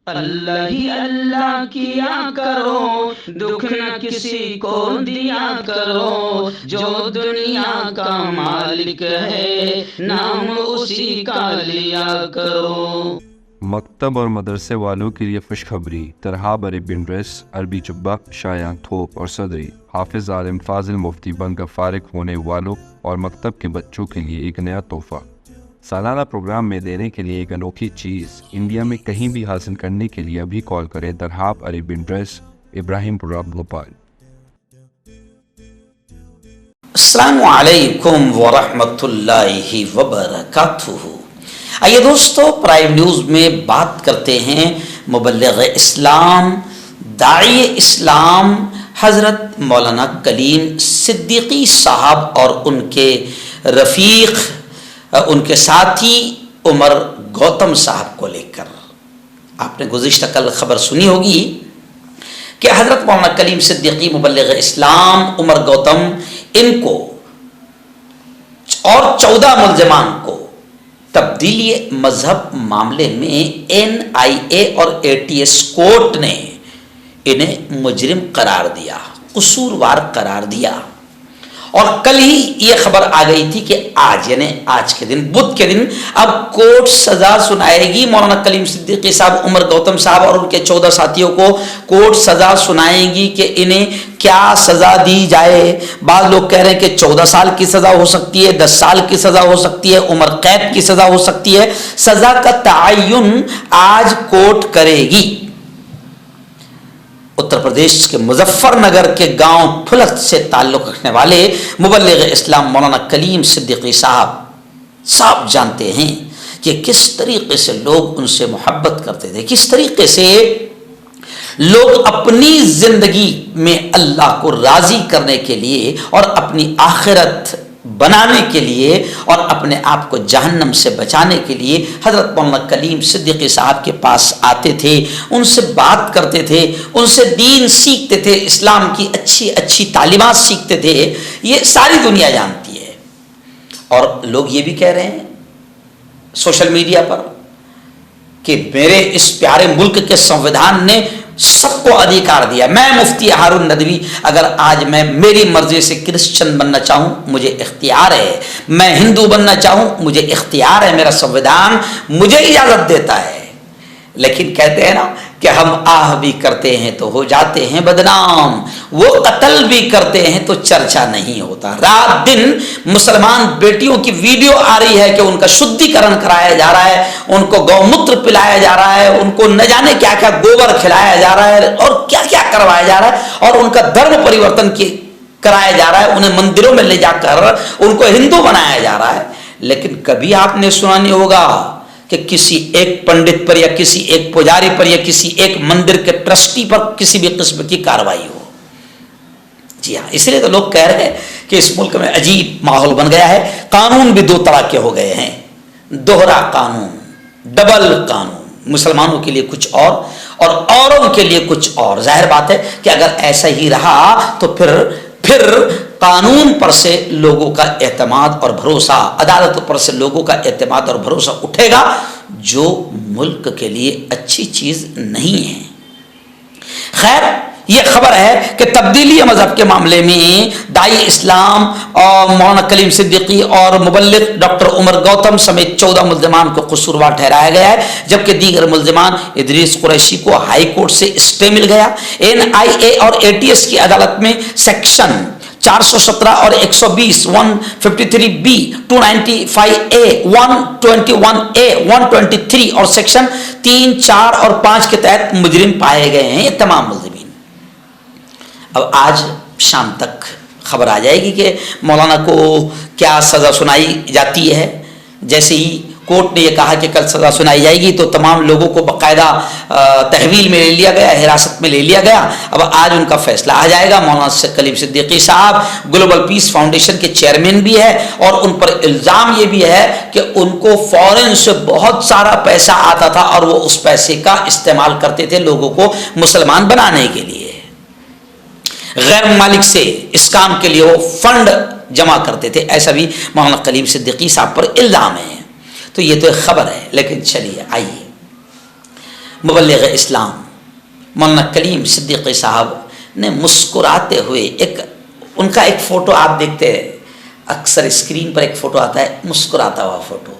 اللہ ہی اللہ کیا کرو، دکھ نہ کسی کو دیا کرو، جو دنیا کا مالک ہے نام اسی کا لیا کرو۔ مکتب اور مدرسے والوں کے لیے خوشخبری۔ ترہاب عربین ڈریس، عربی جبہ، شایان تھوپ اور صدری۔ حافظ عالم فاضل مفتی بنگا فارغ ہونے والوں اور مکتب کے بچوں کے لیے ایک نیا تحفہ۔ سالانہ پروگرام میں دینے کے لیے ایک انوکھی چیز انڈیا میں کہیں بھی حاصل کرنے کے لیے ابھی کال کریں۔ ترہاب عربین ڈریس، ابراہیم پورہ، بھوپال۔ السلام علیکم ورحمۃ اللہ وبرکاتہ۔ آئیے دوستو، پرائم نیوز میں بات کرتے ہیں مبلغ اسلام، داعی اسلام حضرت مولانا کلیم صدیقی صاحب اور ان کے رفیق، ان کے ساتھی عمر گوتم صاحب کو لے کر۔ آپ نے گزشتہ کل خبر سنی ہوگی کہ حضرت مولانا کلیم صدیقی مبلغ اسلام عمر گوتم ان کو اور 14 ملزمان کو تبدیلی مذہب معاملے میں NIA اور ATS کورٹ نے انہیں مجرم قرار دیا، قصوروار قرار دیا۔ اور کل ہی یہ خبر آ گئی تھی کہ آج یعنی آج کے دن، بدھ کے دن، اب کورٹ سزا سنائے گی مولانا کلیم صدیقی صاحب، عمر گوتم صاحب اور ان کے 14 ساتھیوں کو کورٹ سزا سنائیں گی کہ انہیں کیا سزا دی جائے۔ بعض لوگ کہہ رہے ہیں کہ 14 سال کی سزا ہو سکتی ہے، 10 سال کی سزا ہو سکتی ہے، عمر قید کی سزا ہو سکتی ہے۔ سزا کا تعین آج کورٹ کرے گی۔ اتر پردیش کے مظفر نگر کے گاؤں پھلت سے تعلق رکھنے والے مبلغ اسلام مولانا کلیم صدیقی صاحب جانتے ہیں کہ کس طریقے سے لوگ ان سے محبت کرتے تھے، کس طریقے سے لوگ اپنی زندگی میں اللہ کو راضی کرنے کے لیے اور اپنی آخرت بنانے کے لیے اور اپنے آپ کو جہنم سے بچانے کے لیے حضرت مولانا کلیم صدیقی صاحب کے پاس آتے تھے، ان سے بات کرتے تھے، ان سے دین سیکھتے تھے، اسلام کی اچھی اچھی تعلیمات سیکھتے تھے۔ یہ ساری دنیا جانتی ہے۔ اور لوگ یہ بھی کہہ رہے ہیں سوشل میڈیا پر کہ میرے اس پیارے ملک کے سنویدھان نے سب کو ادھیکار دیا۔ میں مفتی ہارون ندوی اگر آج میں میری مرضی سے کرسچن بننا چاہوں مجھے اختیار ہے، میں ہندو بننا چاہوں مجھے اختیار ہے، میرا سنویدھان مجھے اجازت دیتا ہے۔ لیکن کہتے ہیں نا کہ ہم آہ بھی کرتے ہیں تو ہو جاتے ہیں بدنام، وہ قتل بھی کرتے ہیں تو چرچا نہیں ہوتا۔ رات دن مسلمان بیٹیوں کی ویڈیو آ رہی ہے کہ ان کا شدھیکرن کرایا جا رہا ہے، ان کو گو موتر پلایا جا رہا ہے، ان کو نہ جانے کیا کیا گوبر کھلایا جا رہا ہے اور کیا کیا کروایا جا رہا ہے، اور ان کا دھرم پریورتن کرایا جا رہا ہے، انہیں مندروں میں لے جا کر ان کو ہندو بنایا جا رہا ہے۔ لیکن کبھی آپ نے سنا نہیں ہوگا کہ کسی ایک پنڈت پر یا کسی ایک پجاری پر یا کسی ایک مندر کے ٹرسٹی پر کسی بھی قسم کی کارروائی ہو۔ جی ہاں، اس لیے تو لوگ کہہ رہے ہیں کہ اس ملک میں عجیب ماحول بن گیا ہے، قانون بھی 2 طرح کے ہو گئے ہیں، دوہرا قانون، ڈبل قانون، مسلمانوں کے لیے کچھ اور اوروں کے لیے کچھ اور۔ ظاہر بات ہے کہ اگر ایسا ہی رہا تو پھر قانون پر سے لوگوں کا اعتماد اور بھروسہ، عدالت پر سے لوگوں کا اعتماد اور بھروسہ اٹھے گا، جو ملک کے لیے اچھی چیز نہیں ہے۔ خیر، یہ خبر ہے کہ تبدیلی مذہب کے معاملے میں داعی اسلام اور مولانا کلیم صدیقی اور مبلغ ڈاکٹر عمر گوتم سمیت 14 ملزمان کو قصوروار ٹھہرایا گیا ہے، جبکہ دیگر ملزمان ادریس قریشی کو ہائی کورٹ سے اسٹے مل گیا۔ NIA اور ATS کی عدالت میں سیکشن 417 اور 120، 153B، 295A، 121A، 123 اور سیکشن 3، 4 اور 5 کے تحت مجرم پائے گئے ہیں یہ تمام ملزمین۔ اب آج شام تک خبر آ جائے گی کہ مولانا کو کیا سزا سنائی جاتی ہے۔ جیسے ہی کورٹ نے یہ کہا کہ کل سزا سنائی جائے گی تو تمام لوگوں کو باقاعدہ تحویل میں لے لیا گیا، حراست میں لے لیا گیا۔ اب آج ان کا فیصلہ آ جائے گا۔ مولانا کلیم صدیقی صاحب گلوبل پیس فاؤنڈیشن کے چیئرمین بھی ہے، اور ان پر الزام یہ بھی ہے کہ ان کو فورن سے بہت سارا پیسہ آتا تھا اور وہ اس پیسے کا استعمال کرتے تھے لوگوں کو مسلمان بنانے کے لیے۔ غیر ممالک سے اس کام کے لیے وہ فنڈ جمع کرتے تھے، ایسا بھی مولانا کلیم صدیقی صاحب پر الزام ہے۔ تو یہ تو ایک خبر ہے، لیکن چلیے آئیے مبلغ اسلام مولانا کلیم صدیقی صاحب نے مسکراتے ہوئے ان کا ایک فوٹو آپ دیکھتے ہیں اکثر اسکرین پر ایک فوٹو آتا ہے مسکراتا ہوا فوٹو،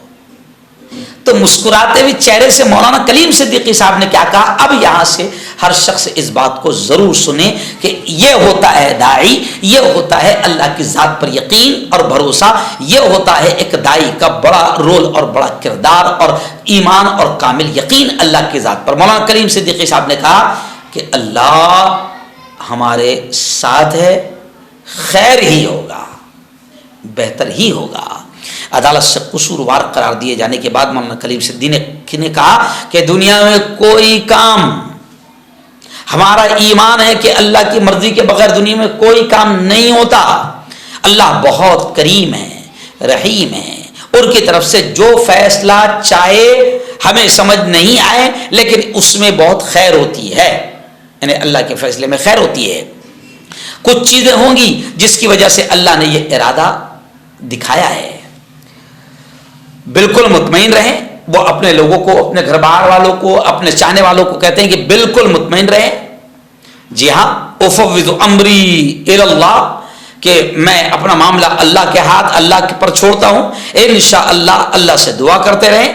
تو مسکراتے ہوئے چہرے سے مولانا کلیم صدیقی صاحب نے کیا کہا، اب یہاں سے ہر شخص اس بات کو ضرور سنے کہ یہ ہوتا ہے داعی، یہ ہوتا ہے اللہ کی ذات پر یقین اور بھروسہ، یہ ہوتا ہے ایک داعی کا بڑا رول اور بڑا کردار اور ایمان اور کامل یقین اللہ کی ذات پر۔ مولانا کلیم صدیقی صاحب نے کہا کہ اللہ ہمارے ساتھ ہے، خیر ہی ہوگا، بہتر ہی ہوگا۔ عدالت سے قصوروار قرار دیے جانے کے بعد مولانا کلیم صدیقی نے کہا کہ دنیا میں کوئی کام، ہمارا ایمان ہے کہ اللہ کی مرضی کے بغیر دنیا میں کوئی کام نہیں ہوتا۔ اللہ بہت کریم ہے، رحیم ہے، ان کی طرف سے جو فیصلہ چاہے ہمیں سمجھ نہیں آئے لیکن اس میں بہت خیر ہوتی ہے، یعنی اللہ کے فیصلے میں خیر ہوتی ہے۔ کچھ چیزیں ہوں گی جس کی وجہ سے اللہ نے یہ ارادہ دکھایا ہے، بالکل مطمئن رہیں۔ وہ اپنے لوگوں کو، اپنے گھر بار والوں کو، اپنے چاہنے والوں کو کہتے ہیں کہ بالکل مطمئن رہیں۔ جی ہاں، افوض امری الی اللہ، کہ میں اپنا معاملہ اللہ کے ہاتھ، اللہ کے پر چھوڑتا ہوں، انشاءاللہ اللہ سے دعا کرتے رہیں،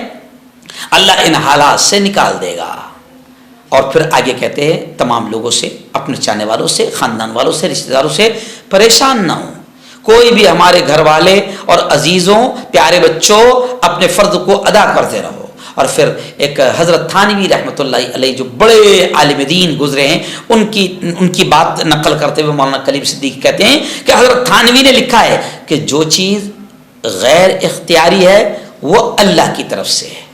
اللہ ان حالات سے نکال دے گا۔ اور پھر آگے کہتے ہیں تمام لوگوں سے، اپنے چاہنے والوں سے، خاندان والوں سے، رشتہ داروں سے پریشان نہ ہوں، کوئی بھی ہمارے گھر والے اور عزیزوں، پیارے بچوں، اپنے فرض کو ادا کرتے رہو۔ اور پھر ایک حضرت تھانوی رحمۃ اللہ علیہ جو بڑے عالم دین گزرے ہیں، ان کی بات نقل کرتے ہوئے مولانا کلیم صدیقی کہتے ہیں کہ حضرت تھانوی نے لکھا ہے کہ جو چیز غیر اختیاری ہے وہ اللہ کی طرف سے ہے،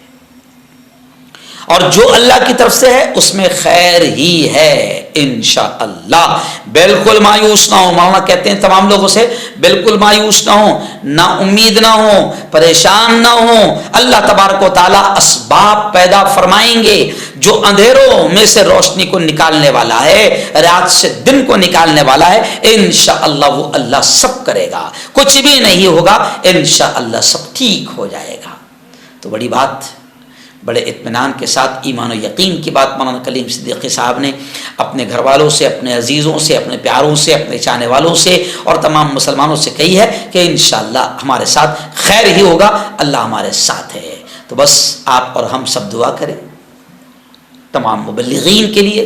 اور جو اللہ کی طرف سے ہے اس میں خیر ہی ہے انشاءاللہ۔ بالکل مایوس نہ ہو، مولانا کہتے ہیں تمام لوگوں سے بالکل مایوس نہ ہو، نا امید نہ ہو، پریشان نہ ہو۔ اللہ تبارک و تعالیٰ اسباب پیدا فرمائیں گے، جو اندھیروں میں سے روشنی کو نکالنے والا ہے، رات سے دن کو نکالنے والا ہے، انشاءاللہ وہ اللہ سب کرے گا، کچھ بھی نہیں ہوگا، انشاءاللہ سب ٹھیک ہو جائے گا۔ تو بڑی بات، بڑے اطمینان کے ساتھ ایمان و یقین کی بات مولانا کلیم صدیقی صاحب نے اپنے گھر والوں سے، اپنے عزیزوں سے، اپنے پیاروں سے، اپنے چاہنے والوں سے اور تمام مسلمانوں سے کہی ہے کہ انشاءاللہ ہمارے ساتھ خیر ہی ہوگا، اللہ ہمارے ساتھ ہے۔ تو بس آپ اور ہم سب دعا کریں تمام مبلغین کے لیے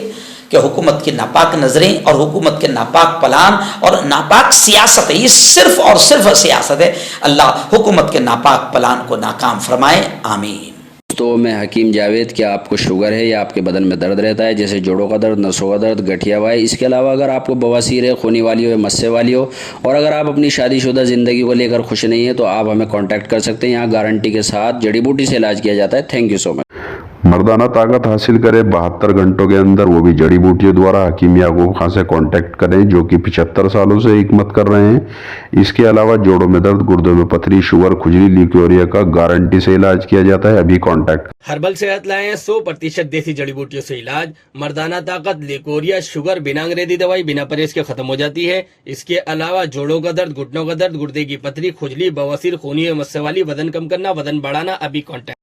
کہ حکومت کی ناپاک نظریں اور حکومت کے ناپاک پلان اور ناپاک سیاست ہے، یہ صرف اور صرف سیاست ہے، اللہ حکومت کے ناپاک پلان کو ناکام فرمائے، آمین۔ تو میں حکیم جاوید، کیا آپ کو شوگر ہے یا آپ کے بدن میں درد رہتا ہے، جیسے جوڑوں کا درد، نسوں کا درد، گٹھیا ہوا ہے؟ اس کے علاوہ اگر آپ کو بواسیر ہے، خونی والی ہو یا مسے والی ہو، اور اگر آپ اپنی شادی شدہ زندگی کو لے کر خوش نہیں ہیں تو آپ ہمیں کانٹیکٹ کر سکتے ہیں، یہاں گارنٹی کے ساتھ جڑی بوٹی سے علاج کیا جاتا ہے۔ تھینک یو سو مچ۔ مردانہ طاقت حاصل کرے 72 گھنٹوں کے اندر، وہ بھی جڑی بوٹیوں دوارا، حکیم یعقوب خان سے کانٹیکٹ کریں جو کہ 75 سالوں سے حکمت کر رہے ہیں۔ اس کے علاوہ جوڑوں میں درد، گردوں میں پتھری، شوگر، کھجلی، لیکوریا کا گارنٹی سے علاج کیا جاتا ہے، ابھی کانٹیکٹ۔ ہربل صحت لائے ہیں 100% دیسی جڑی بوٹیوں سے علاج، مردانہ طاقت، لیکوریا، شوگر بنا انگریزی دوائی، بنا پرہیز کے ختم ہو جاتی ہے۔ اس کے علاوہ جوڑوں کا درد، گھٹنوں کا درد، گردے کی پتھری، کھجلی، بواسیر، خونی مسے والی، وزن کم کرنا، وزن بڑھانا، ابھی کانٹیکٹ۔